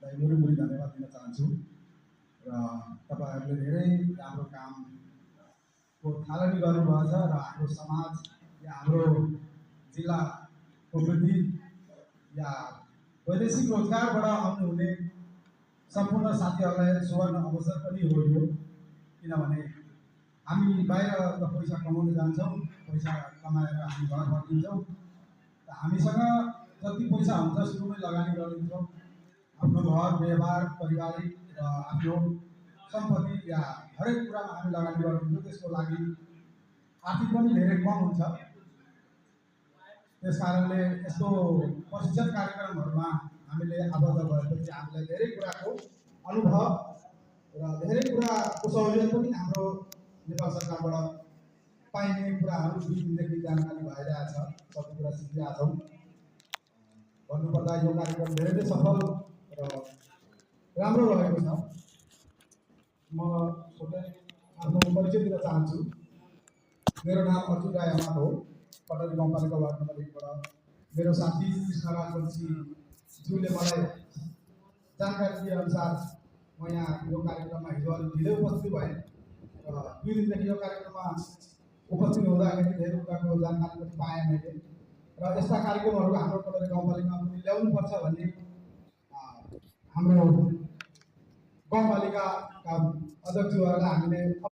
मुरी धन्यवाद दिन चाहन्छु र तपाईँहरूले धेरै राम्रो कामको थालनी गर्नुभएको छ र हाम्रो समाज या हाम्रो जिल्लाको वृद्धि या वैदेशिक रोजगारबाट आउनुहुने सम्पूर्ण साथीहरूलाई सुवर्ण अवसर पनि हो यो। किनभने हामी बाहिर त पैसा कमाउन जान्छौँ, पैसा कमाएर हामी घर फर्किन्छौँ। हामीसँग जति पैसा हुन्छ सुरुमै लगानी गरिदिन्छौँ। आफ्नो घर व्यवहार पारिवारिक र आफ्नो सम्पत्ति या हरेक कुरामा हामी लगानी गरिदिन्छौँ। त्यसको लागि आर्थिक पनि धेरै कम हुन्छ। त्यस कारणले यस्तो प्रशिक्षण कार्यक्रमहरूमा हामीले आबद्ध भएपछि हामीलाई धेरै कुराको अनुभव र धेरै कुराको सहुलियत पनि हाम्रो नेपाल सरकारबाट पाइने कुराहरू 2 दिनदेखि जानकारी भइरहेछ। सबै कुरा सिकिरहेका छौँ। भन्नुपर्दा यो कार्यक्रम धेरै नै सफल र राम्रो रहेको छ। म छोटै आफ्नो परिचय दिन चाहन्छु। मेरो नाम अर्जुन राई अमात हो, पटरी गाउँपालिका वार्ड नम्बर 1 बाट। मेरो साथी कृष्णराज बंशीज्यूले मलाई जानकारी दिए अनुसार म यहाँ यो कार्यक्रममा हिजो अलि ढिलै उपस्थित भएँ र 2 दिनदेखि यो कार्यक्रममा उपस्थित हुँदाखेरि धेरै कुराको जानकारी पनि पाएँ मैले। र यस्ता कार्यक्रमहरू हाम्रो पटरी गाउँपालिकामा पनि ल्याउनुपर्छ भन्ने हाम्रो गाउँपालिकाका अध्यक्षहरूलाई हामीले